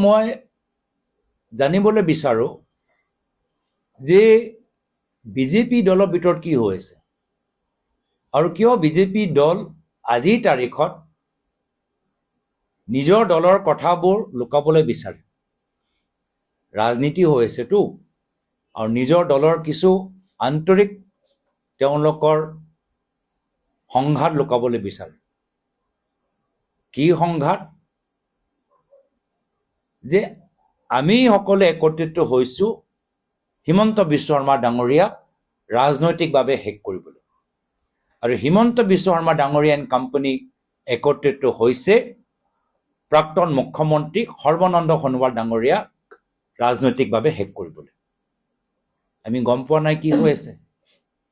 মই জানিবলৈ বিচাৰো যে বিজেপি দলৰ ভিতৰত কি হৈ আছে আৰু কিয় বিজেপি দল আজিৰ তাৰিখত নিজৰ দলৰ কথাবোৰ লুকাবলৈ বিচাৰে। ৰাজনীতি হৈ আছেতো, আৰু নিজৰ দলৰ কিছু আন্তৰিক তেওঁলোকৰ সংঘাত লুকাবলৈ বিচাৰে। কি সংঘাত? যে আমি সকলোৱে একত্ৰিত হৈছো হিমন্ত বিশ্ব শৰ্মা ডাঙৰীয়াক ৰাজনৈতিকভাৱে শেষ কৰিবলৈ। আৰু হিমন্ত বিশ্ব শৰ্মা ডাঙৰীয়া এণ্ড কোম্পানী একত্ৰিত হৈছে প্ৰাক্তন মুখ্যমন্ত্ৰী সৰ্বানন্দ সোণোৱাল ডাঙৰীয়াক ৰাজনৈতিকভাৱে শেষ কৰিবলৈ। আমি গম পোৱা নাই কি হৈ আছে,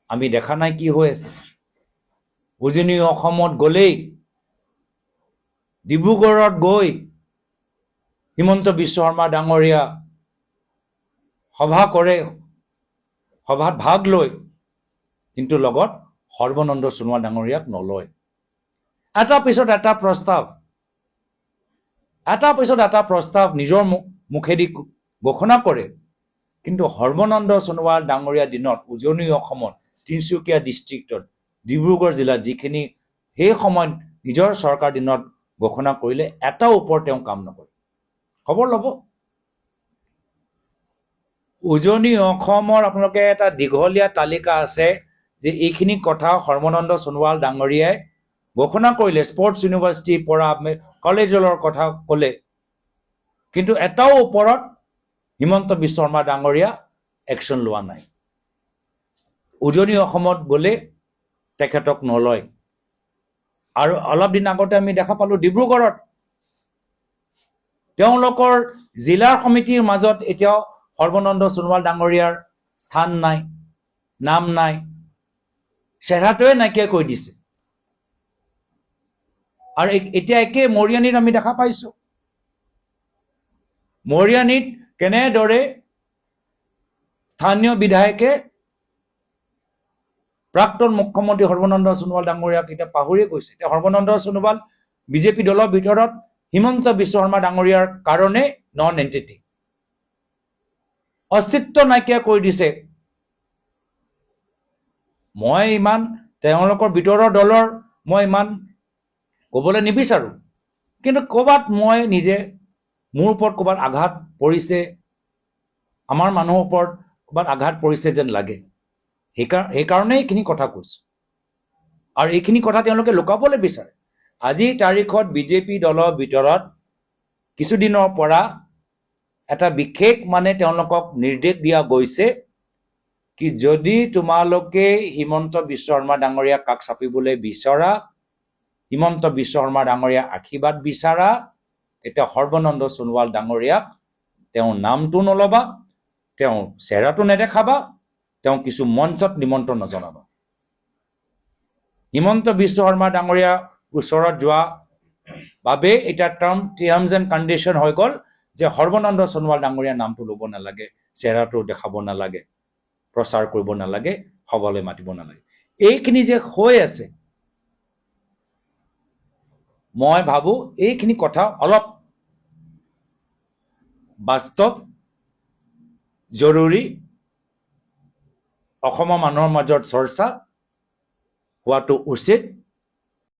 আমি দেখা নাই কি হৈ আছে। উজনি অসমত গ'লেই, ডিব্ৰুগড়ত গৈ হিমন্ত বিশ্ব শৰ্মা ডাঙৰীয়া সভা কৰে, সভাত ভাগ লয়, কিন্তু লগত সৰ্বানন্দ সোণোৱাল ডাঙৰীয়াক নলয়। এটাৰ পিছত এটা প্ৰস্তাৱ নিজৰ মুখেদি ঘোষণা কৰে, কিন্তু সৰ্বানন্দ সোণোৱাল ডাঙৰীয়াৰ দিনত উজনি অসমত তিনিচুকীয়া ডিষ্ট্ৰিক্টত ডিব্ৰুগড় জিলাত যিখিনি সেই সময়ত নিজৰ চৰকাৰ দিনত ঘোষণা কৰিলে, এটাৰ ওপৰত তেওঁ কাম নকৰে। খবৰ ল'ব, উজনি অসমৰ আপোনালোকে এটা দীঘলীয়া তালিকা আছে যে এইখিনি কথা সৰ্বানন্দ সোণোৱাল ডাঙৰীয়াই ঘোষণা কৰিলে। স্পৰ্টছ ইউনিভাৰ্চিটিৰ পৰা কলেজৰ কথা ক'লে, কিন্তু এটাও ওপৰত হিমন্ত বিশ্ব শৰ্মা ডাঙৰীয়া একশ্যন লোৱা নাই। উজনি অসমত গ'লে তেখেতক নলয়। আৰু অলপ দিন আগতে আমি দেখা পালো ডিব্ৰুগড়ত তেওঁলোকৰ জিলাৰ সমিতিৰ মাজত এতিয়াও সৰ্বানন্দ সোণোৱাল ডাঙৰীয়াৰ স্থান নাই, নাম নাই, চেহেৰাটোৱে নাইকিয়া কৰি দিছে। আৰু এতিয়া একে মৰিয়নীত আমি দেখা পাইছো, মৰিয়নীত কেনেদৰে স্থানীয় বিধায়কে প্ৰাক্তন মুখ্যমন্ত্ৰী সৰ্বানন্দ সোণোৱাল ডাঙৰীয়াক এতিয়া পাহৰিয়ে গৈছে। এতিয়া সৰ্বানন্দ সোণোৱাল বিজেপি দলৰ ভিতৰত হিমন্ত বিশ্ব শৰ্মা ডাঙৰীয়াৰ কাৰণে নন এণ্টিটি, অস্তিত্ব নাইকিয়া কৰি দিছে। মই ইমান তেওঁলোকৰ ভিতৰৰ দলৰ মই ইমান ক'বলৈ নিবিচাৰো, কিন্তু ক'ৰবাত মই নিজে মোৰ ওপৰত ক'ৰবাত আঘাত পৰিছে, আমাৰ মানুহৰ ওপৰত ক'ৰবাত আঘাত পৰিছে যেন লাগে। সেইকাৰণে এইখিনি কথা কৈছো, আৰু এইখিনি কথা তেওঁলোকে লুকাবলৈ বিচাৰে। আজিৰ তাৰিখত বিজেপি দলৰ ভিতৰত কিছুদিনৰ পৰা এটা বিশেষ তেওঁলোকক নিৰ্দেশ দিয়া গৈছে কি যদি তোমালোকে হিমন্ত বিশ্ব শৰ্মা ডাঙৰীয়াক কাষ চাপিবলৈ বিচৰা, হিমন্ত বিশ্ব শৰ্মা ডাঙৰীয়া আশীৰ্বাদ বিচাৰা, তেতিয়া সৰ্বানন্দ সোণোৱাল ডাঙৰীয়াক তেওঁৰ নামটো নলবা, তেওঁ চেহেৰাটো নেদেখাবা, তেওঁ কিছু মঞ্চত নিমন্ত্ৰণ নজনাবা। হিমন্ত বিশ্ব শৰ্মা ডাঙৰীয়া ওচৰত যোৱা বাবে এতিয়া টাৰ্মছ এণ্ড কণ্ডিশ্যন হৈ গ'ল যে সৰ্বানন্দ সোণোৱাল ডাঙৰীয়াৰ নামটো ল'ব নালাগে, চেহেৰাটো দেখাব নালাগে, প্ৰচাৰ কৰিব নালাগে, সভালৈ মাতিব নালাগে। এইখিনি যে হৈ আছে, মই ভাবো এইখিনি কথা অলপ বাস্তৱ, জৰুৰী, অসমৰ মানুহৰ মাজত চৰ্চা হোৱাটো উচিত।